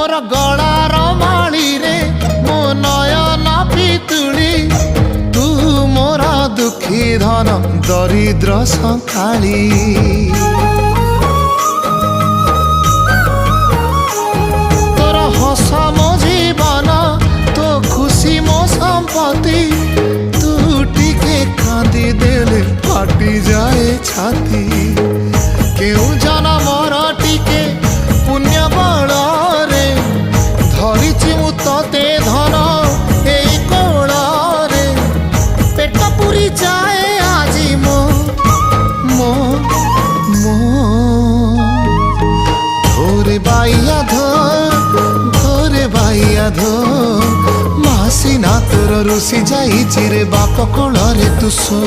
मोर गलार माली रे मो नयन पितुली तू मोर दुखी धन दरिद्र संकाली तोर हस मो जीवन तो खुशी मो संपत्ति तू टिके कांदी देले फाटी जाए छाती केउ जनमर टिके पुण्य बल रे धरिछि मु तते धन एई कोल रे पेट पुरी जाए आजी मो मो मो धोरे बाइया धो मासी ना तोर रुसी जाई चिरे बाप कोल रे तू सो